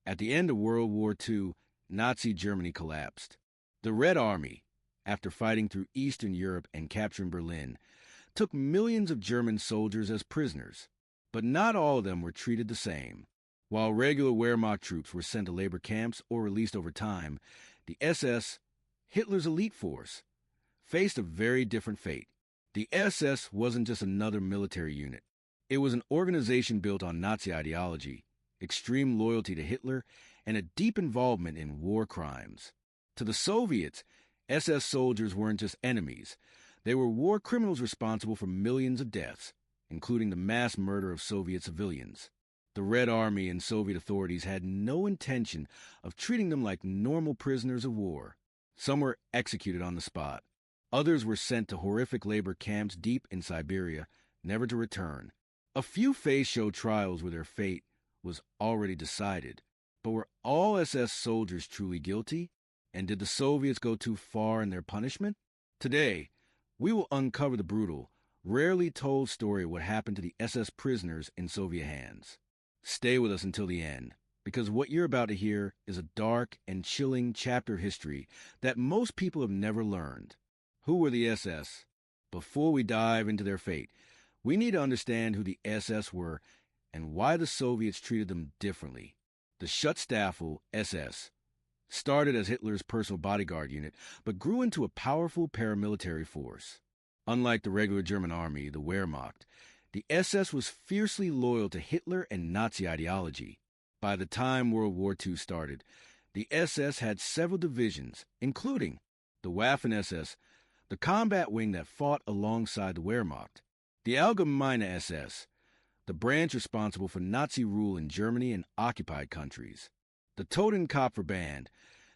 At the end of World War II, Nazi Germany collapsed. The Red Army, after fighting through Eastern Europe and capturing Berlin, took millions of German soldiers as prisoners. But not all of them were treated the same. While regular Wehrmacht troops were sent to labor camps or released over time, the SS, Hitler's elite force, faced a very different fate. The SS wasn't just another military unit. It was an organization built on Nazi ideology, extreme loyalty to Hitler, and a deep involvement in war crimes. To the Soviets, SS soldiers weren't just enemies. They were war criminals responsible for millions of deaths, including the mass murder of Soviet civilians. The Red Army and Soviet authorities had no intention of treating them like normal prisoners of war. Some were executed on the spot. Others were sent to horrific labor camps deep in Siberia, never to return. A few faced show trials where their fate was already decided. But were all SS soldiers truly guilty? And did the Soviets go too far in their punishment? Today, we will uncover the brutal, rarely told story of what happened to the SS prisoners in Soviet hands. Stay with us until the end, because what you're about to hear is a dark and chilling chapter of history that most people have never learned. Who were the SS? Before we dive into their fate, we need to understand who the SS were and why the Soviets treated them differently. The Schutzstaffel SS started as Hitler's personal bodyguard unit, but grew into a powerful paramilitary force. Unlike the regular German army, the Wehrmacht, the SS was fiercely loyal to Hitler and Nazi ideology. By the time World War II started, the SS had several divisions, including the Waffen-SS, the combat wing that fought alongside the Wehrmacht, the Allgemeine SS, the branch responsible for Nazi rule in Germany and occupied countries, the Totenkopf band,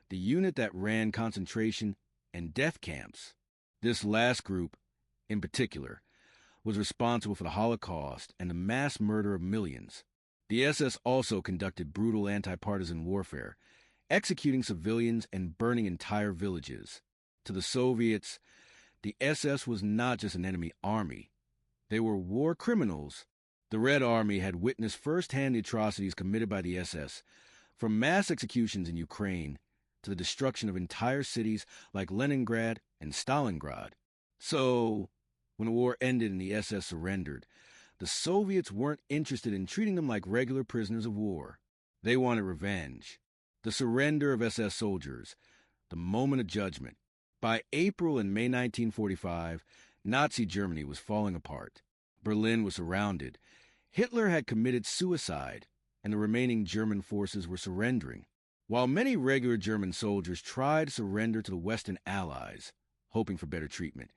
the unit that ran concentration and death camps. This last group, in particular, was responsible for the Holocaust and the mass murder of millions. The SS also conducted brutal anti-partisan warfare, executing civilians and burning entire villages. To the Soviets, the SS was not just an enemy army. They were war criminals. The Red Army had witnessed firsthand the atrocities committed by the SS, from mass executions in Ukraine to the destruction of entire cities like Leningrad and Stalingrad. So, when the war ended and the SS surrendered, the Soviets weren't interested in treating them like regular prisoners of war. They wanted revenge. The surrender of SS soldiers, the moment of judgment. By April and May 1945, Nazi Germany was falling apart. Berlin was surrounded. Hitler had committed suicide, and the remaining German forces were surrendering. While many regular German soldiers tried to surrender to the Western Allies, hoping for better treatment,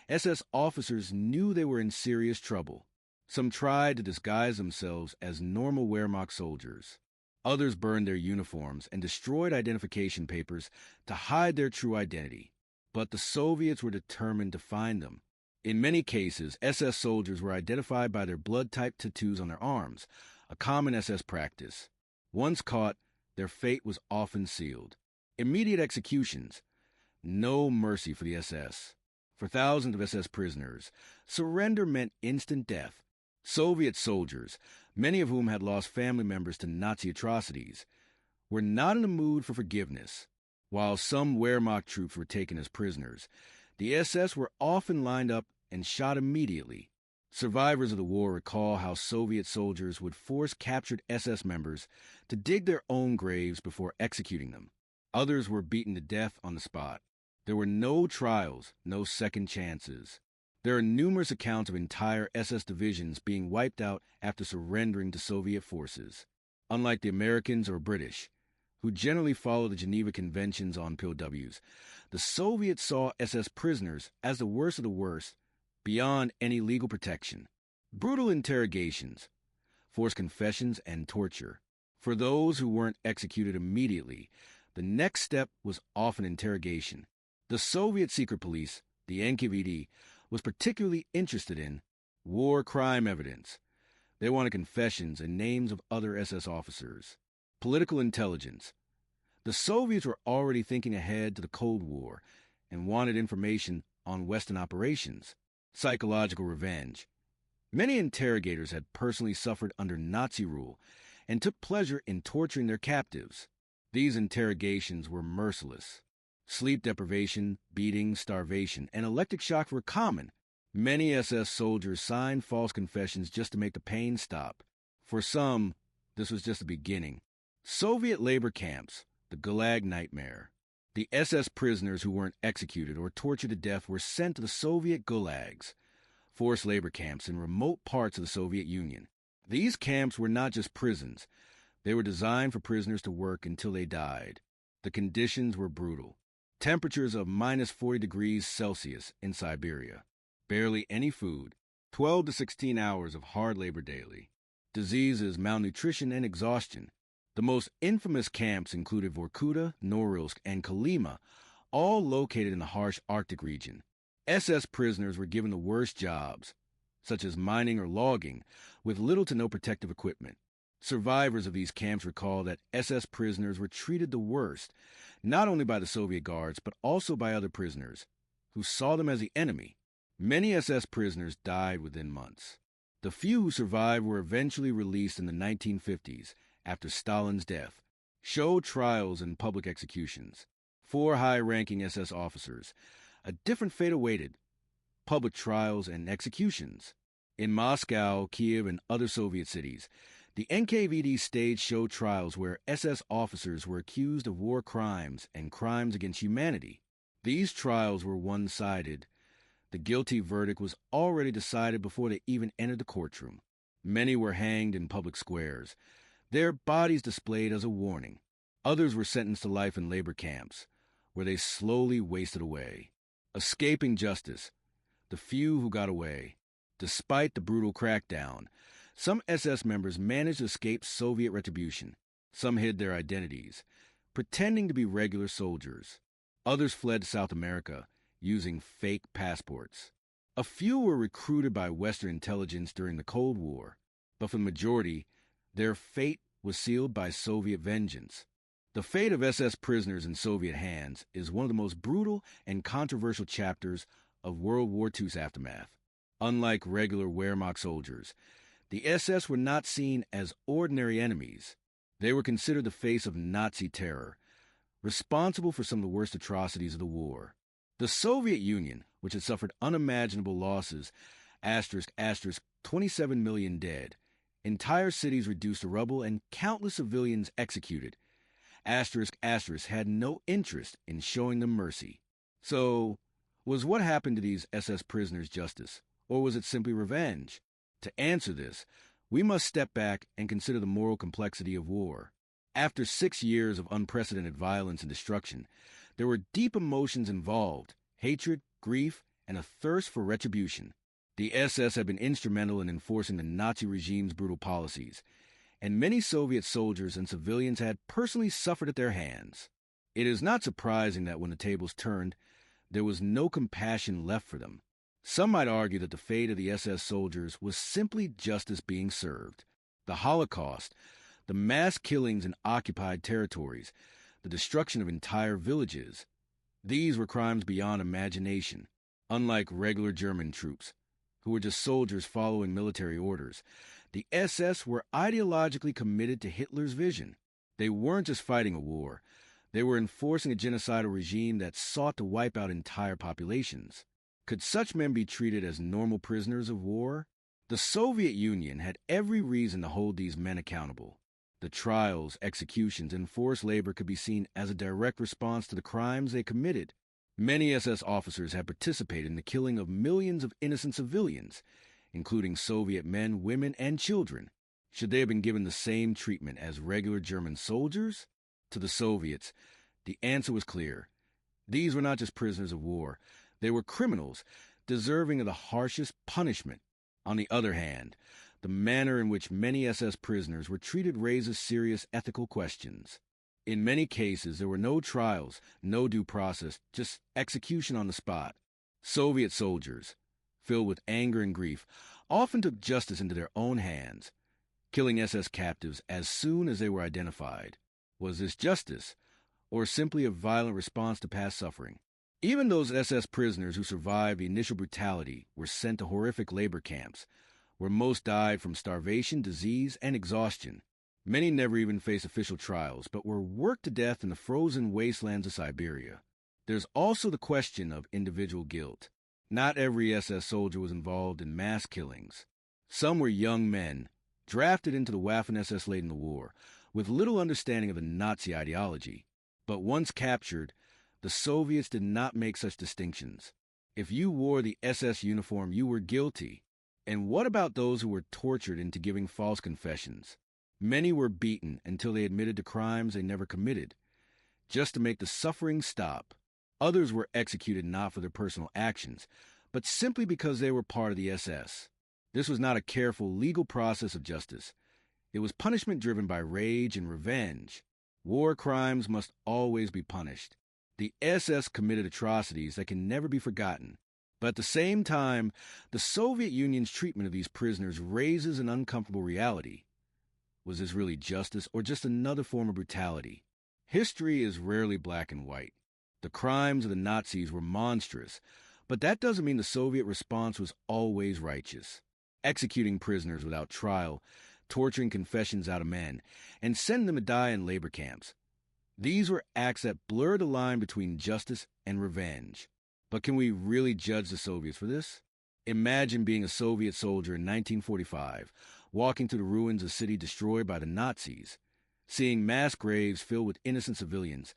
SS officers knew they were in serious trouble. Some tried to disguise themselves as normal Wehrmacht soldiers. Others burned their uniforms and destroyed identification papers to hide their true identity. But the Soviets were determined to find them. In many cases, SS soldiers were identified by their blood-type tattoos on their arms, a common SS practice. Once caught, their fate was often sealed. Immediate executions. No mercy for the SS. For thousands of SS prisoners, surrender meant instant death. Soviet soldiers, many of whom had lost family members to Nazi atrocities, were not in the mood for forgiveness. While some Wehrmacht troops were taken as prisoners, the SS were often lined up and shot immediately. Survivors of the war recall how Soviet soldiers would force captured SS members to dig their own graves before executing them. Others were beaten to death on the spot. There were no trials, no second chances. There are numerous accounts of entire SS divisions being wiped out after surrendering to Soviet forces. Unlike the Americans or British, who generally follow the Geneva Conventions on POWs, the Soviets saw SS prisoners as the worst of the worst, beyond any legal protection. Brutal interrogations, forced confessions, and torture. For those who weren't executed immediately, the next step was often interrogation. The Soviet secret police, the NKVD, was particularly interested in war crime evidence. They wanted confessions and names of other SS officers. Political intelligence. The Soviets were already thinking ahead to the Cold War and wanted information on Western operations. Psychological revenge. Many interrogators had personally suffered under Nazi rule and took pleasure in torturing their captives. These interrogations were merciless. Sleep deprivation, beating, starvation, and electric shock were common. Many SS soldiers signed false confessions just to make the pain stop. For some, this was just the beginning. Soviet labor camps, the Gulag nightmare. The SS prisoners who weren't executed or tortured to death were sent to the Soviet gulags, forced labor camps in remote parts of the Soviet Union. These camps were not just prisons. They were designed for prisoners to work until they died. The conditions were brutal. Temperatures of minus 40 degrees Celsius in Siberia. Barely any food. 12 to 16 hours of hard labor daily. Diseases, malnutrition, and exhaustion. The most infamous camps included Vorkuta, Norilsk, and Kolyma, all located in the harsh Arctic region. SS prisoners were given the worst jobs, such as mining or logging, with little to no protective equipment. Survivors of these camps recall that SS prisoners were treated the worst, not only by the Soviet guards, but also by other prisoners, who saw them as the enemy. Many SS prisoners died within months. The few who survived were eventually released in the 1950s, after Stalin's death. Show trials and public executions. 4 high-ranking SS officers. A different fate awaited. Public trials and executions. In Moscow, Kiev, and other Soviet cities, the NKVD staged show trials where SS officers were accused of war crimes and crimes against humanity. These trials were one-sided. The guilty verdict was already decided before they even entered the courtroom. Many were hanged in public squares, their bodies displayed as a warning. Others were sentenced to life in labor camps, where they slowly wasted away. Escaping justice, the few who got away. Despite the brutal crackdown, some SS members managed to escape Soviet retribution. Some hid their identities, pretending to be regular soldiers. Others fled to South America, using fake passports. A few were recruited by Western intelligence during the Cold War, but for the majority, their fate was sealed by Soviet vengeance. The fate of SS prisoners in Soviet hands is one of the most brutal and controversial chapters of World War II's aftermath. Unlike regular Wehrmacht soldiers, the SS were not seen as ordinary enemies. They were considered the face of Nazi terror, responsible for some of the worst atrocities of the war. The Soviet Union, which had suffered unimaginable losses, ** 27 million dead, entire cities reduced to rubble, and countless civilians executed, ** had no interest in showing them mercy. So, was what happened to these SS prisoners justice, or was it simply revenge? To answer this, we must step back and consider the moral complexity of war. After 6 years of unprecedented violence and destruction, there were deep emotions involved: hatred, grief, and a thirst for retribution. The SS had been instrumental in enforcing the Nazi regime's brutal policies, and many Soviet soldiers and civilians had personally suffered at their hands. It is not surprising that when the tables turned, there was no compassion left for them. Some might argue that the fate of the SS soldiers was simply justice being served. The Holocaust, the mass killings in occupied territories, the destruction of entire villages, these were crimes beyond imagination. Unlike regular German troops, who were just soldiers following military orders, the SS were ideologically committed to Hitler's vision. They weren't just fighting a war. They were enforcing a genocidal regime that sought to wipe out entire populations. Could such men be treated as normal prisoners of war? The Soviet Union had every reason to hold these men accountable. The trials, executions, and forced labor could be seen as a direct response to the crimes they committed. Many SS officers had participated in the killing of millions of innocent civilians, including Soviet men, women, and children. Should they have been given the same treatment as regular German soldiers? To the Soviets, the answer was clear. These were not just prisoners of war. They were criminals, deserving of the harshest punishment. On the other hand, the manner in which many SS prisoners were treated raises serious ethical questions. In many cases, there were no trials, no due process, just execution on the spot. Soviet soldiers, filled with anger and grief, often took justice into their own hands, killing SS captives as soon as they were identified. Was this justice, or simply a violent response to past suffering? Even those SS prisoners who survived the initial brutality were sent to horrific labor camps, where most died from starvation, disease, and exhaustion. Many never even faced official trials, but were worked to death in the frozen wastelands of Siberia. There's also the question of individual guilt. Not every SS soldier was involved in mass killings. Some were young men, drafted into the Waffen-SS late in the war, with little understanding of the Nazi ideology. But once captured, the Soviets did not make such distinctions. If you wore the SS uniform, you were guilty. And what about those who were tortured into giving false confessions? Many were beaten until they admitted to crimes they never committed, just to make the suffering stop. Others were executed not for their personal actions, but simply because they were part of the SS. This was not a careful legal process of justice. It was punishment driven by rage and revenge. War crimes must always be punished. The SS committed atrocities that can never be forgotten. But at the same time, the Soviet Union's treatment of these prisoners raises an uncomfortable reality. Was this really justice or just another form of brutality? History is rarely black and white. The crimes of the Nazis were monstrous, but that doesn't mean the Soviet response was always righteous. Executing prisoners without trial, torturing confessions out of men, and sending them to die in labor camps. These were acts that blurred the line between justice and revenge. But can we really judge the Soviets for this? Imagine being a Soviet soldier in 1945, walking through the ruins of a city destroyed by the Nazis, seeing mass graves filled with innocent civilians,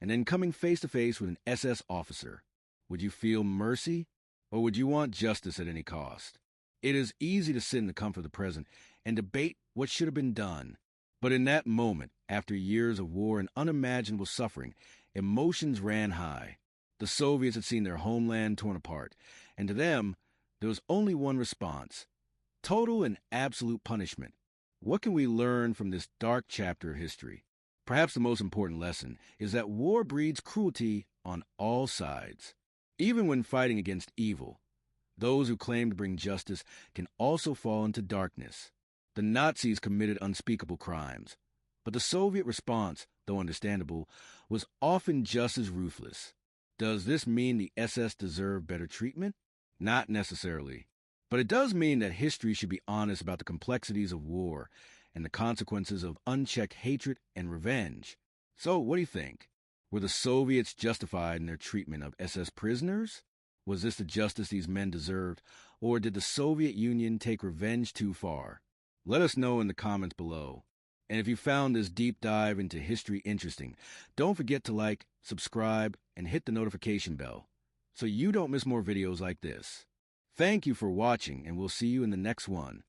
and then coming face to face with an SS officer. Would you feel mercy, or would you want justice at any cost? It is easy to sit in the comfort of the present and debate what should have been done. But in that moment, after years of war and unimaginable suffering, emotions ran high. The Soviets had seen their homeland torn apart, and to them, there was only one response: total and absolute punishment. What can we learn from this dark chapter of history? Perhaps the most important lesson is that war breeds cruelty on all sides. Even when fighting against evil, those who claim to bring justice can also fall into darkness. The Nazis committed unspeakable crimes, but the Soviet response, though understandable, was often just as ruthless. Does this mean the SS deserve better treatment? Not necessarily. But it does mean that history should be honest about the complexities of war and the consequences of unchecked hatred and revenge. So, what do you think? Were the Soviets justified in their treatment of SS prisoners? Was this the justice these men deserved, or did the Soviet Union take revenge too far? Let us know in the comments below. And if you found this deep dive into history interesting, don't forget to like, subscribe, and hit the notification bell so you don't miss more videos like this. Thank you for watching, and we'll see you in the next one.